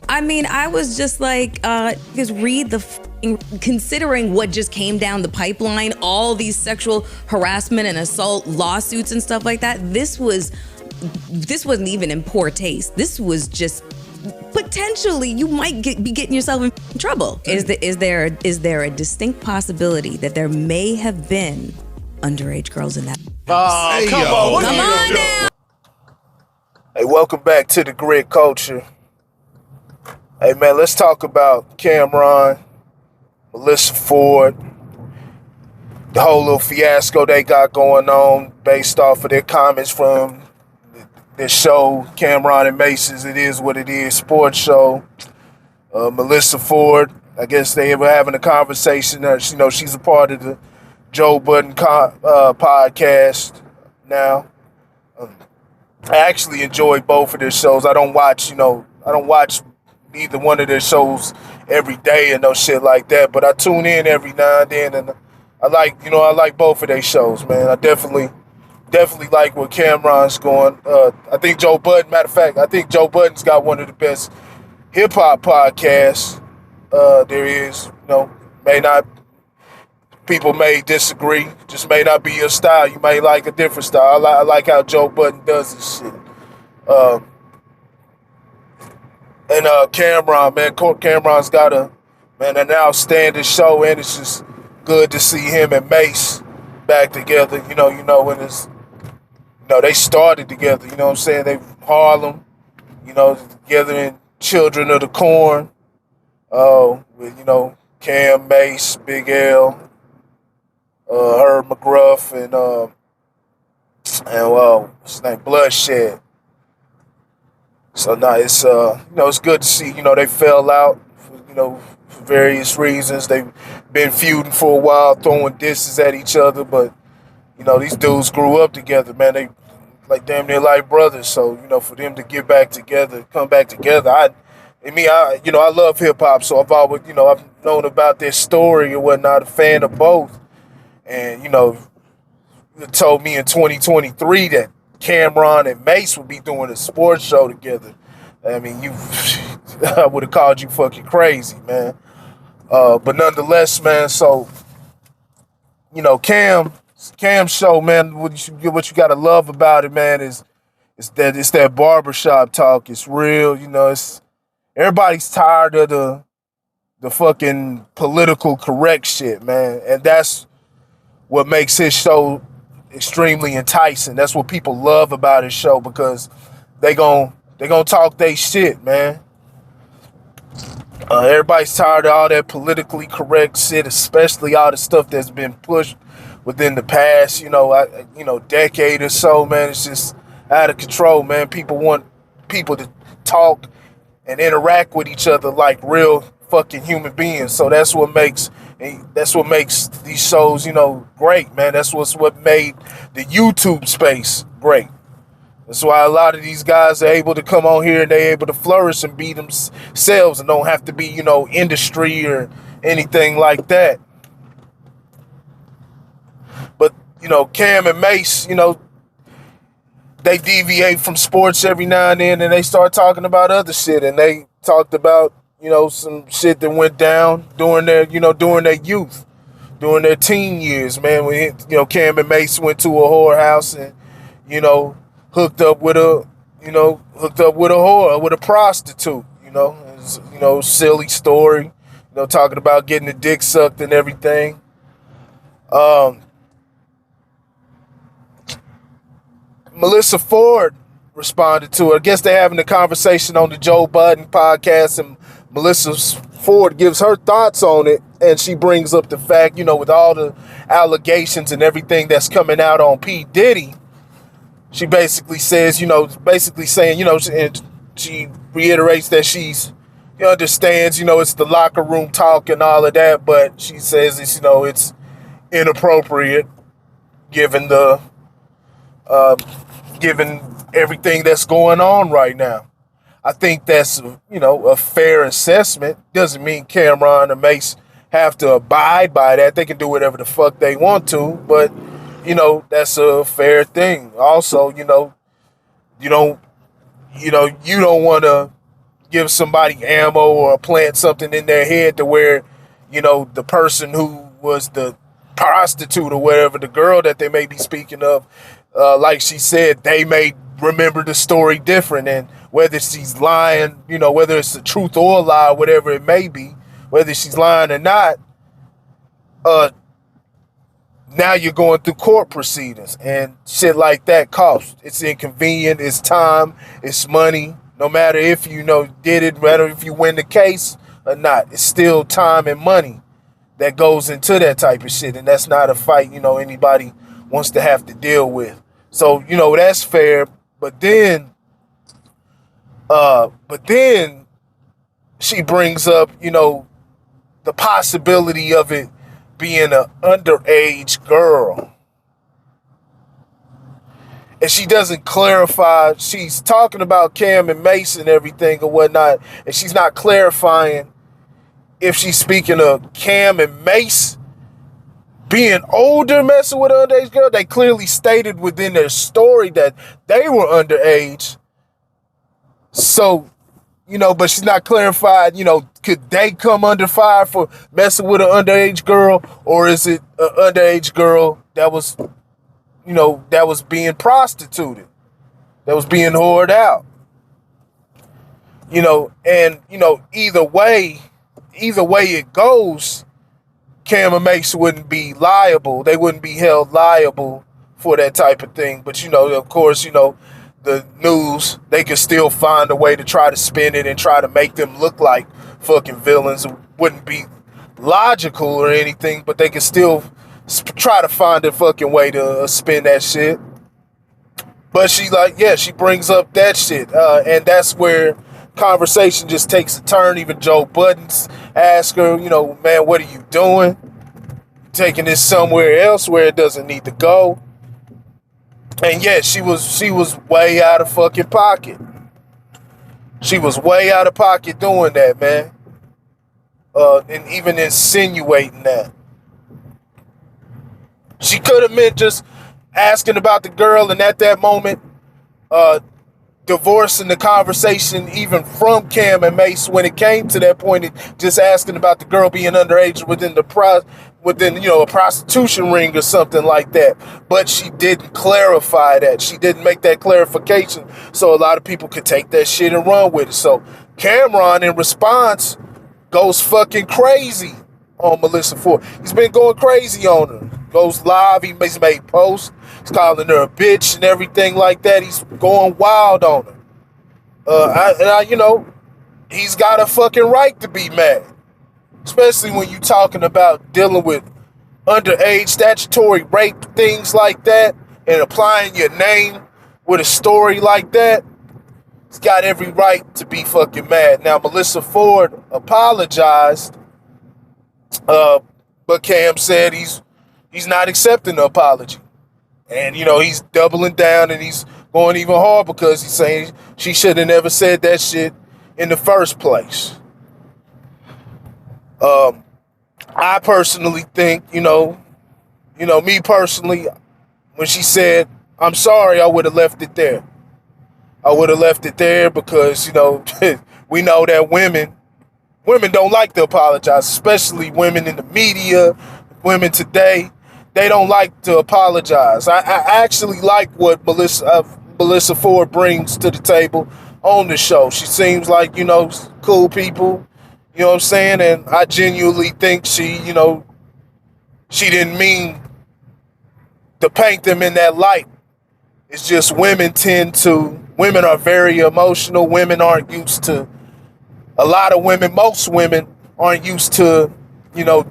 I mean, I was just like, just read considering what just came down the pipeline, all these sexual harassment and assault lawsuits and stuff like that. This wasn't even in poor taste. This was just potentially you might be getting yourself in trouble. Is there a distinct possibility that there may have been underage girls in that? Oh, come on. Come on now. Hey, welcome back to the Grid Culture. Hey, man, let's talk about Cameron, Melyssa Ford, the whole little fiasco they got going on based off of their comments from this show, Cameron and Mason's It Is What It Is sports show. Melyssa Ford, I guess they were having a conversation. She's a part of the Joe Budden podcast now. I actually enjoy both of their shows. I don't watch either one of their shows every day and no shit like that, but I tune in every now and then, and I like both of their shows, man. I definitely like where Cameron's going. I think Joe Budden's got one of the best hip hop podcasts there is. People may disagree, just may not be your style. You may like a different style. I like how Joe Budden does this shit. Cameron's got an outstanding show, and it's just good to see him and Mace back together. When they started together. You know what I'm saying? They Harlem, together in Children of the Corn, with Cam, Mace, Big L, Herb McGruff, and what's his name, Bloodshed. So now it's good to see, they fell out, for various reasons. They've been feuding for a while, throwing disses at each other, but, these dudes grew up together, man. They like damn near like brothers. So, for them to get back together, come back together, I love hip hop, so I've always, I've known about their story and whatnot, a fan of both. And, it told me in 2023 that Cameron and Mace would be doing a sports show together. I mean, I would have called you fucking crazy, man. But nonetheless, man, so, Cam's show, man, what you gotta love about it, man, is that barbershop talk. It's real, everybody's tired of the fucking political correct shit, man. And that's what makes his show extremely enticing. That's what people love about his show, because they gonna talk they shit, man. Everybody's tired of all that politically correct shit, especially all the stuff that's been pushed within the past, decade or so, man. It's just out of control, man. People want people to talk and interact with each other like real fucking human beings. So that's what makes these shows, great, man. That's what made the YouTube space great. That's why a lot of these guys are able to come on here and they're able to flourish and be themselves and don't have to be, industry or anything like that. But, Cam and Mace, they deviate from sports every now and then, and they start talking about other shit. And they talked about, some shit that went down during their youth, during their teen years, man. When, Cam and Mace went to a whorehouse and, hooked up with a whore, with a prostitute, It's, silly story, talking about getting the dick sucked and everything. Melyssa Ford responded to it. I guess they're having a conversation on the Joe Budden podcast, and Melyssa Ford gives her thoughts on it, and she brings up the fact, with all the allegations and everything that's coming out on P. Diddy, she basically says, and she reiterates that she understands, it's the locker room talk and all of that, but she says it's inappropriate given given everything that's going on right now. I think that's, a fair assessment. Doesn't mean Cameron or Mace have to abide by that. They can do whatever the fuck they want to, but, that's a fair thing. Also, you don't want to give somebody ammo or plant something in their head to where, the person who was the prostitute or whatever, the girl that they may be speaking of, like she said, they may remember the story different, and whether she's lying, whether it's the truth or a lie, whatever it may be, whether she's lying or not, now you're going through court proceedings and shit like that costs. It's inconvenient, it's time, it's money. No matter if you did it, no matter if you win the case or not, it's still time and money that goes into that type of shit, and that's not a fight anybody wants to have to deal with. So that's fair. But then she brings up the possibility of it being an underage girl. And she doesn't clarify. She's talking about Cam and Mace and everything or whatnot, and she's not clarifying if she's speaking of Cam and Mace being older messing with an underage girl. They clearly stated within their story that they were underage. So, but she's not clarified, could they come under fire for messing with an underage girl, or is it an underage girl that was, that was being prostituted, that was being whored out, and, either way it goes, Cam and Mace wouldn't be liable. They wouldn't be held liable for that type of thing. But, of course, the news, they could still find a way to try to spin it and try to make them look like fucking villains. It wouldn't be logical or anything, but they could still try to find a fucking way to spin that shit. But she brings up that shit. And that's where conversation just takes a turn. Even Joe Budden's ask her, man, what are you doing? Taking this somewhere else where it doesn't need to go. And she was way out of fucking pocket. She was way out of pocket doing that, man. And even insinuating that. She could have meant just asking about the girl, and at that moment, divorcing the conversation even from Cam and Mace when it came to that point, just asking about the girl being underage within a prostitution ring or something like that. But she didn't clarify that. She didn't make that clarification, so a lot of people could take that shit and run with it. So Cameron, in response, goes fucking crazy on Melyssa Ford. He's been going crazy on her. Goes live. He's made posts. He's calling her a bitch and everything like that. He's going wild on her. He's got a fucking right to be mad. Especially when you're talking about dealing with underage statutory rape, things like that, and applying your name with a story like that. He's got every right to be fucking mad. Now, Melyssa Ford apologized, but Cam said he's not accepting the apology. And, he's doubling down, and he's going even hard because he's saying she should have never said that shit in the first place. I personally think, me personally, when she said, I'm sorry, I would have left it there. I would have left it there because, we know that women don't like to apologize, especially women in the media, women today. They don't like to apologize. I actually like what Melyssa Ford brings to the table on the show. She seems like, cool people, you know what I'm saying? And I genuinely think she didn't mean to paint them in that light. It's just women are very emotional. Women aren't used to, most women aren't used to,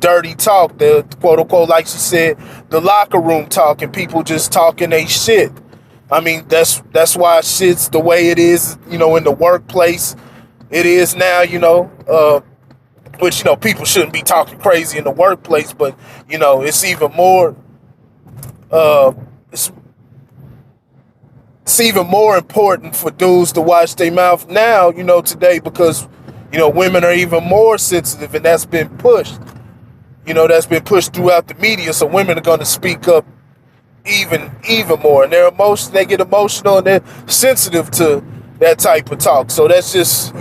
dirty talk, the quote unquote, like she said, the locker room talk, and people just talking they shit. I mean, that's why shit's the way it is, in the workplace. It is now, which, people shouldn't be talking crazy in the workplace, but, it's even more, it's even more important for dudes to watch their mouth now, today, because, women are even more sensitive, and that's been pushed. That's been pushed throughout the media, so women are going to speak up even more. And they get emotional, and they're sensitive to that type of talk. So that's just,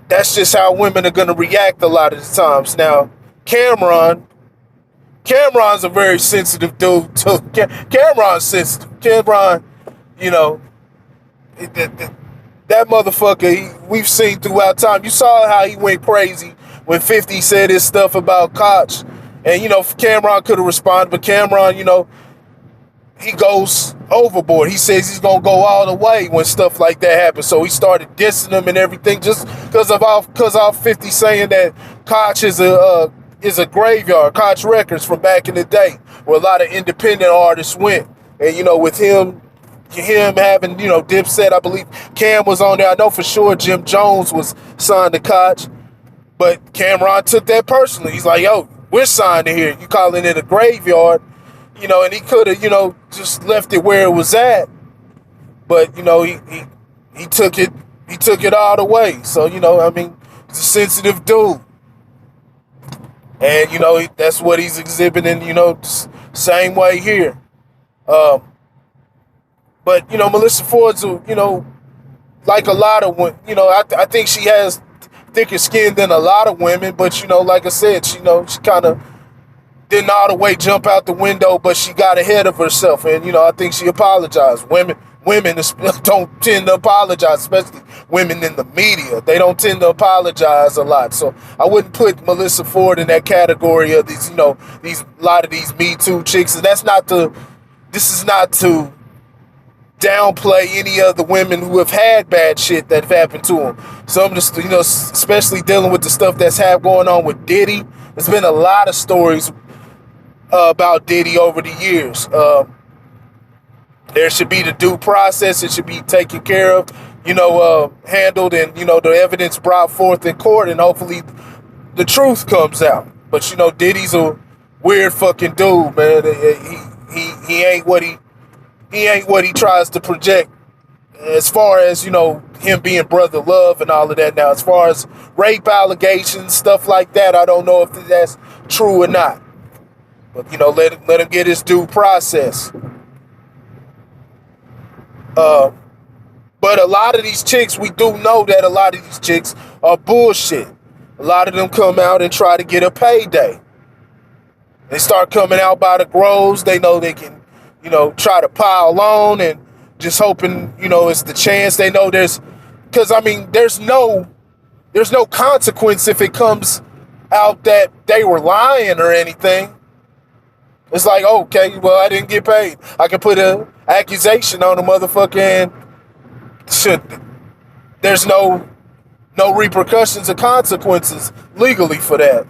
That's just how women are going to react a lot of the times. Now, Cameron's a very sensitive dude too. Cameron's sensitive. Cameron, you know, that motherfucker, we've seen throughout time. You saw how he went crazy when 50 said his stuff about Koch. And, Cameron could have responded, but Cameron, he goes overboard. He says he's going to go all the way when stuff like that happens. So he started dissing him and everything just because all 50 saying that Koch is a graveyard. Koch Records from back in the day where a lot of independent artists went. And, with him having, Dipset, I believe Cam was on there. I know for sure Jim Jones was signed to Koch, but Cameron took that personally. He's like, yo, we're signed to here. You calling it a graveyard, and he could have, just left it where it was at. But, he took it all the way. So, he's a sensitive dude. And, that's what he's exhibiting, same way here. But, Melyssa Ford's, like a lot of women, I think she has thicker skin than a lot of women. But, like I said, she kind of didn't all the way jump out the window, but she got ahead of herself. And, I think she apologized. Women don't tend to apologize, especially women in the media. They don't tend to apologize a lot. So I wouldn't put Melyssa Ford in that category of these, a lot of these Me Too chicks. And this is not to downplay any of the women who have had bad shit that have happened to them. Some of the, especially dealing with the stuff that's going on with Diddy. There's been a lot of stories about Diddy over the years. There should be the due process. It should be taken care of, handled, and, the evidence brought forth in court, and hopefully the truth comes out. But, Diddy's a weird fucking dude, man. He ain't what he tries to project as far as, him being brother love and all of that. Now, as far as rape allegations, stuff like that, I don't know if that's true or not. But, let him get his due process. But a lot of these chicks, we do know that a lot of these chicks are bullshit. A lot of them come out and try to get a payday. They start coming out by the groves. They know they can, try to pile on and just hoping, it's the chance. They know there's no consequence if it comes out that they were lying or anything. It's like, okay, well, I didn't get paid. I can put an accusation on the motherfucker and there's no repercussions or consequences legally for that.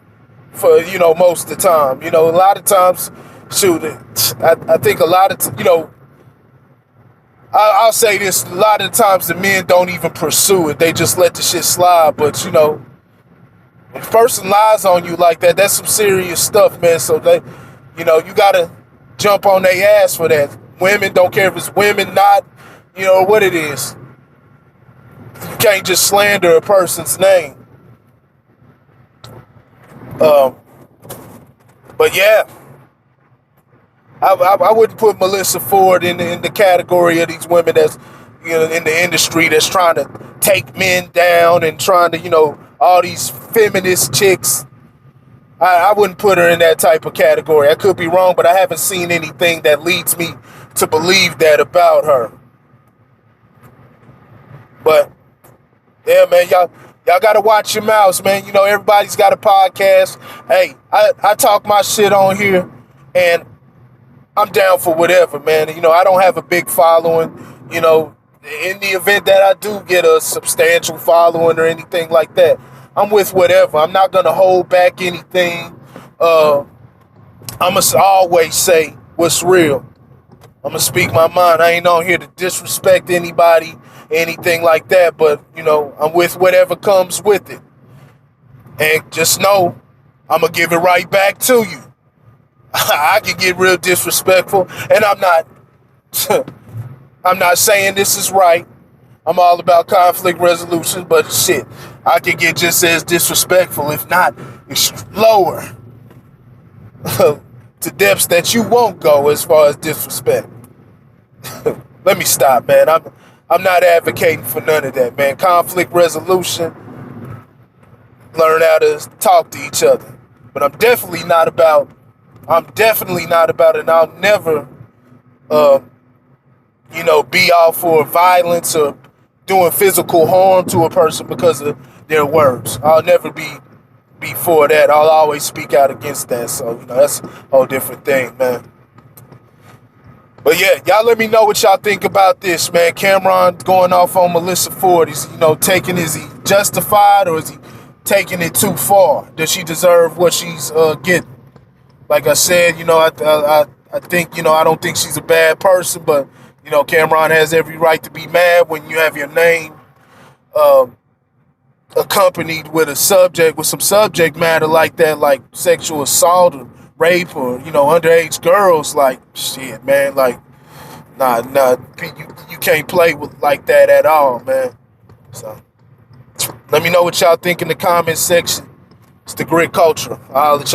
For, most of the time. A lot of times, I think a lot of, I'll say this, a lot of the times the men don't even pursue it. They just let the shit slide. But, if a person lies on you like that, that's some serious stuff, man. So they, you gotta jump on their ass for that. Women, don't care if it's women, not, what it is. You can't just slander a person's name. But yeah, I wouldn't put Melyssa Ford in the category of these women that's, in the industry that's trying to take men down and trying to, all these feminist chicks. I wouldn't put her in that type of category. I could be wrong, but I haven't seen anything that leads me to believe that about her. But yeah, man, y'all gotta watch your mouths, man. Everybody's got a podcast. Hey, I talk my shit on here, and I'm down for whatever, man. I don't have a big following. In the event that I do get a substantial following or anything like that, I'm with whatever. I'm not gonna hold back anything. I'm gonna always say what's real. I'm gonna speak my mind. I ain't on here to disrespect anybody, anything like that. But I'm with whatever comes with it. And just know, I'm gonna give it right back to you. I can get real disrespectful, and I'm not saying this is right. I'm all about conflict resolution, but shit, I can get just as disrespectful, if not lower, to depths that you won't go as far as disrespect. Let me stop, man. I'm not advocating for none of that, man. Conflict resolution, learn how to talk to each other. But I'm definitely not about, and I'll never, be all for violence or doing physical harm to a person because of their words. I'll never be for that. I'll always speak out against that. So, that's a whole different thing, man. But yeah, y'all let me know what y'all think about this, man. Cameron going off on Melyssa Ford. Is he justified, or is he taking it too far? Does she deserve what she's getting? Like I said, I think, I don't think she's a bad person, but Cameron has every right to be mad when you have your name accompanied with some subject matter like that, like sexual assault or rape or underage girls. Like, shit, man, like, nah, you can't play with like that at all, man. So let me know what y'all think in the comment section. It's the Grit Culture. I'll let y'all